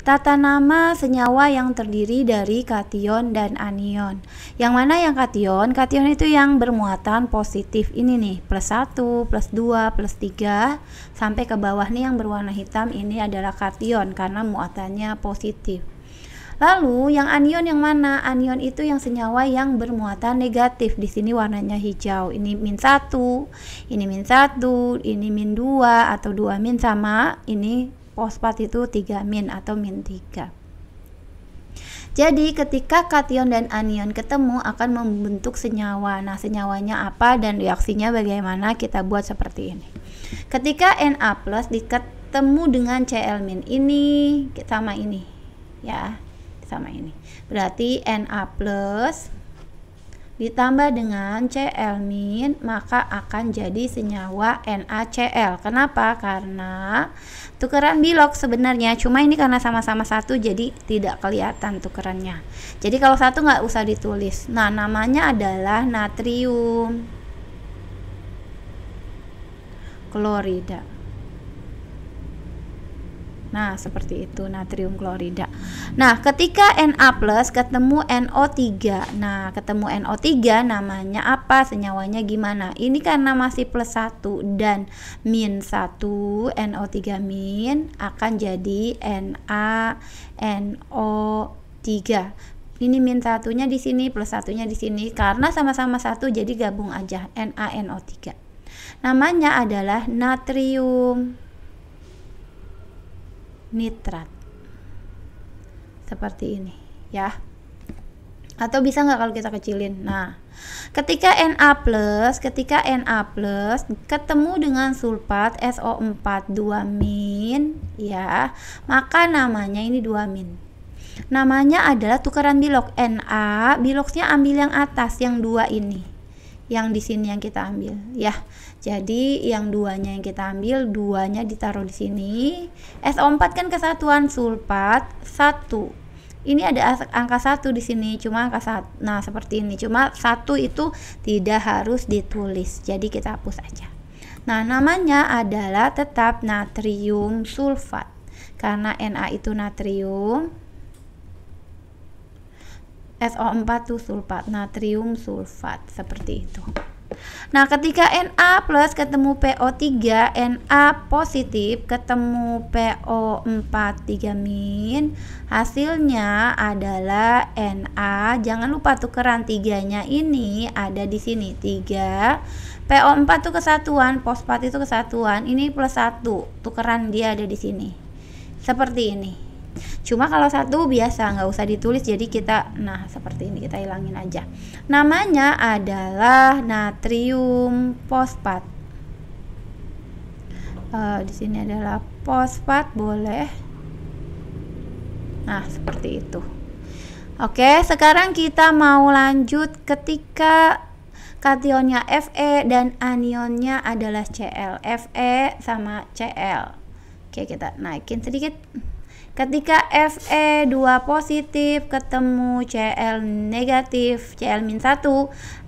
Tata nama senyawa yang terdiri dari kation dan anion. Yang mana yang kation? Kation itu yang bermuatan positif. Ini nih, +1, +2, +3 sampai ke bawah nih yang berwarna hitam ini adalah kation karena muatannya positif. Lalu yang anion yang mana? Anion itu yang senyawa yang bermuatan negatif. Di sini warnanya hijau. Ini -1, ini -1, ini -2 atau 2- sama ini fosfat itu 3- atau -3. Jadi ketika kation dan anion ketemu akan membentuk senyawa. Nah, senyawanya apa dan reaksinya bagaimana? Kita buat seperti ini. Ketika Na+ ketemu dengan Cl- ini sama ini ya. Sama ini. Berarti Na+ ditambah dengan Cl- maka akan jadi senyawa NaCl. Kenapa? Karena tukeran bilok sebenarnya, cuma ini karena sama-sama satu jadi tidak kelihatan tukerannya. Jadi kalau satu nggak usah ditulis. Nah, namanya adalah natrium klorida. Nah, seperti itu, natrium klorida. Nah, ketika Na+ ketemu NO3. Nah, ketemu NO3 namanya apa? Senyawanya gimana? Ini karena masih +1 dan -1, NO3- akan jadi NaNO3. Ini -1-nya di sini, +1-nya di sini. Karena sama-sama satu jadi gabung aja NaNO3. Namanya adalah natrium nitrat. Seperti ini ya. Atau bisa nggak kalau kita kecilin? Nah, ketika Na+ ketemu dengan sulfat SO4 2- ya, maka namanya ini 2-. Namanya adalah tukeran bilok. Na biloknya ambil yang atas, yang 2 ini. Yang di sini yang kita ambil ya. Jadi yang 2-nya yang kita ambil, 2-nya ditaruh di sini. SO4 kan kesatuan sulfat 1. Ini ada angka 1 di sini, cuma angka 1. Nah, seperti ini. Cuma 1 itu tidak harus ditulis. Jadi kita hapus aja. Nah, namanya adalah tetap natrium sulfat. Karena Na itu natrium, SO4 itu sulfat, natrium sulfat, seperti itu. Nah, ketika Na+ ketemu PO3, Na positif ketemu PO4 3-, hasilnya adalah Na. Jangan lupa tukeran 3-nya ini ada di sini, 3. PO4 itu kesatuan, fosfat itu kesatuan, ini +1, tukeran dia ada di sini. Seperti ini. Cuma kalau satu biasa nggak usah ditulis, jadi kita seperti ini kita hilangin aja. Namanya adalah natrium fosfat. Di sini adalah fosfat, boleh. Nah, seperti itu. Oke, sekarang kita mau lanjut ketika kationnya Fe dan anionnya adalah Cl. Fe sama Cl. Oke, kita naikin sedikit. Ketika Fe2 positif ketemu Cl negatif, Cl-1,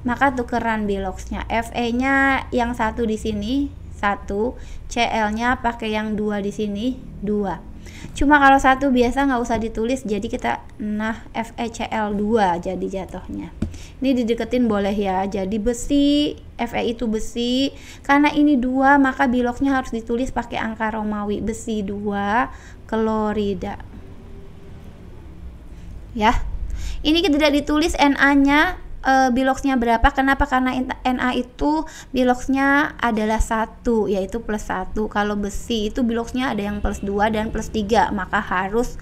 maka tukeran biloknya. Fe-nya yang 1 di sini 1, Cl-nya pakai yang 2 di sini 2. Cuma kalau 1 biasa nggak usah ditulis, jadi kita FeCl2 jadi jatuhnya. Ini dideketin boleh ya. Jadi besi, Fe itu besi. Karena ini 2, maka biloknya harus ditulis pakai angka Romawi. Besi 2 klorida. Ya. Ini tidak ditulis Na-nya biloknya berapa. Kenapa? Karena Na itu biloknya adalah 1, yaitu +1. Kalau besi itu biloknya ada yang +2 dan +3, maka harus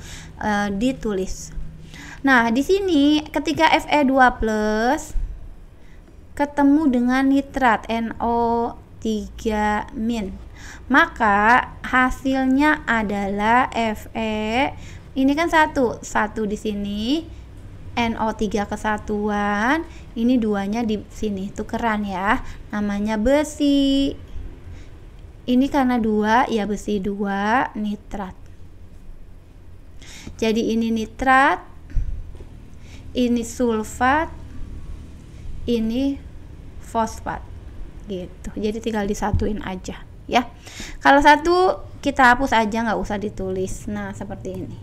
ditulis. Nah, di sini ketika Fe2+ ketemu dengan nitrat NO3-, maka hasilnya adalah Fe. Ini kan 1 di sini, NO3 kesatuan, ini 2-nya di sini, tukeran ya. Namanya besi. Ini karena 2 ya, besi 2 nitrat. Jadi ini nitrat, ini sulfat, ini fosfat gitu. Jadi tinggal disatuin aja ya. Kalau satu kita hapus aja, nggak usah ditulis. Nah, seperti ini.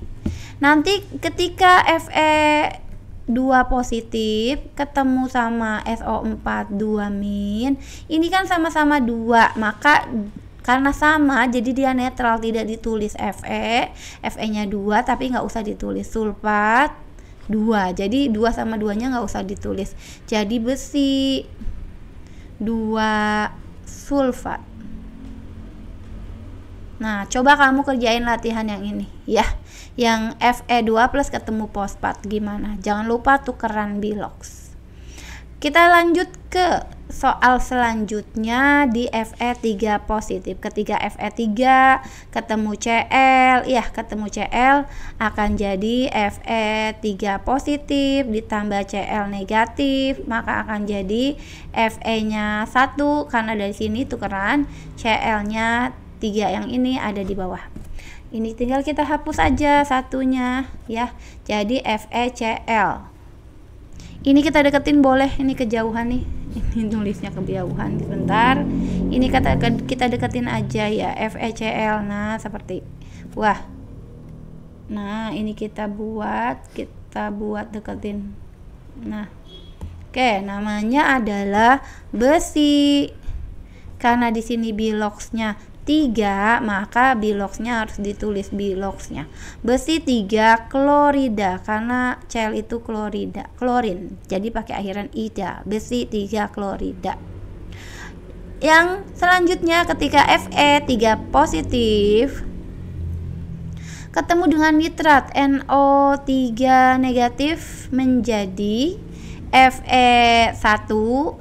Nanti ketika Fe2 positif ketemu sama SO4 2-, ini kan sama-sama 2, maka karena sama jadi dia netral, tidak ditulis Fe-nya 2 tapi nggak usah ditulis, sulfat 2, jadi 2 sama 2 nya nggak usah ditulis, jadi besi 2 sulfat. Nah, coba kamu kerjain latihan yang ini ya, yang Fe2 plus ketemu fosfat gimana. Jangan lupa tukeran bilox. Kita lanjut ke soal selanjutnya di Fe3 positif. Ketika Fe3 ketemu Cl, ya ketemu Cl akan jadi Fe3 positif ditambah Cl negatif, maka akan jadi Fe-nya 1 karena dari sini tukeran Cl-nya 3 yang ini ada di bawah. Ini tinggal kita hapus aja satunya ya. Jadi FeCl. Ini kita deketin boleh, ini kejauhan nih. Ini nulisnya kejauhan sebentar. Ini kita deketin aja ya, FeCl. Nah, seperti wah. Nah, ini kita buat deketin. Nah. Oke, namanya adalah besi. Karena di sini biloxnya 3, maka biloxnya harus ditulis biloxnya. Besi 3 klorida karena Cl itu klorin. Jadi pakai akhiran ida. Besi 3 klorida. Yang selanjutnya ketika Fe3 positif ketemu dengan nitrat NO3 negatif menjadi Fe1,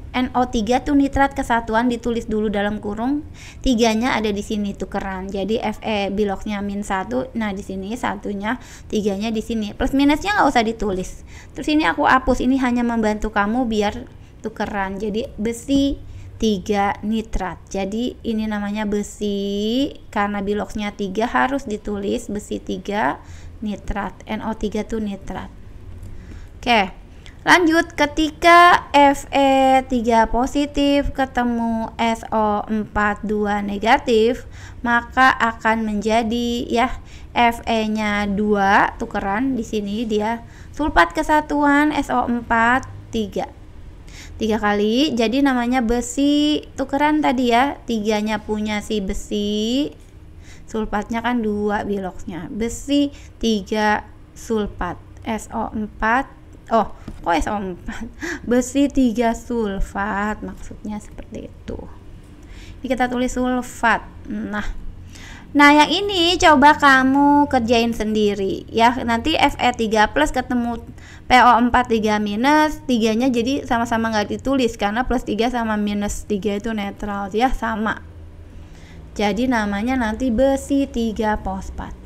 NO3 tuh nitrat kesatuan, ditulis dulu dalam kurung, 3-nya ada di sini tukeran. Jadi Fe biloxnya -1. Nah, di sini satunya, 3-nya di sini. Plus minusnya nggak usah ditulis. Terus ini aku hapus, ini hanya membantu kamu biar tukeran. Jadi besi 3 nitrat. Jadi ini namanya besi karena biloxnya 3 harus ditulis besi 3 nitrat. NO3 tuh nitrat. Oke. Lanjut, ketika Fe3 positif ketemu SO4 2 negatif, maka akan menjadi ya Fe-nya 2 tukeran, di sini dia sulfat kesatuan SO4 3 kali, jadi namanya besi tukeran tadi ya, 3-nya punya si besi, sulfatnya kan 2 biloxnya, besi 3 sulfat SO4. Oh, kok SO4? Besi 3 sulfat, maksudnya seperti itu. Ini kita tulis sulfat. Nah yang ini coba kamu kerjain sendiri ya. Nanti Fe3 plus ketemu PO4 3-, 3-nya jadi sama-sama nggak ditulis karena plus 3 sama minus 3 itu netral ya, sama. Jadi namanya nanti besi 3 fosfat.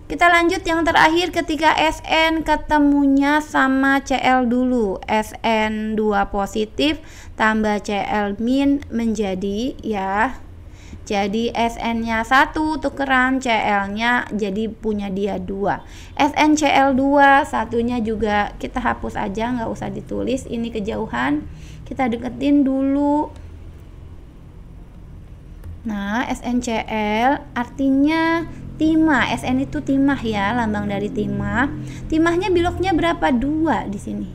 Kita lanjut yang terakhir ketika Sn ketemunya sama Cl dulu. Sn2 positif tambah Cl- menjadi ya. Jadi Sn-nya 1 tukeran, Cl-nya jadi punya dia 2. SnCl2 satunya juga kita hapus aja, nggak usah ditulis. Ini kejauhan. Kita deketin dulu. Nah, SnCl artinya timah. Sn itu timah ya, lambang dari timah. Timahnya biloknya berapa? 2 di sini.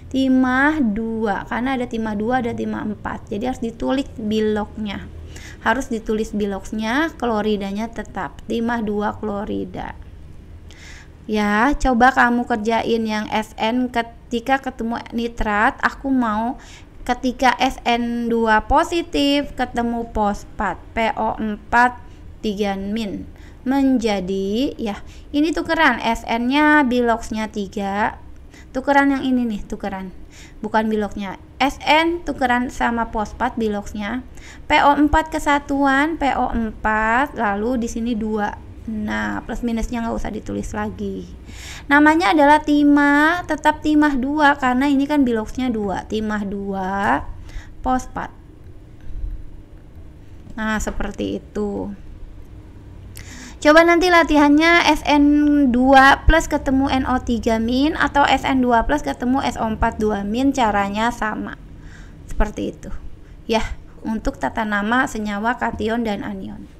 Timah 2 karena ada timah 2, ada timah 4. Jadi harus ditulis biloknya. Harus ditulis biloxnya, kloridanya tetap timah 2 klorida. Ya, coba kamu kerjain yang Sn ketika ketemu nitrat. Aku mau ketika Sn2 positif ketemu fosfat PO4 3- menjadi ya, ini tukeran Sn-nya biloxnya 3, tukeran yang ini nih, tukeran bukan biloxnya, Sn tukeran sama fosfat biloxnya, PO4 kesatuan PO4, lalu di sini 2. Nah, plus minusnya nggak usah ditulis lagi. Namanya adalah timah, tetap timah 2 karena ini kan biloxnya 2, timah 2 fosfat. Nah, seperti itu. Coba nanti latihannya Sn2 plus ketemu NO3- atau Sn2 plus ketemu SO4 2-, caranya sama. Seperti itu. Ya, untuk tata nama senyawa kation dan anion.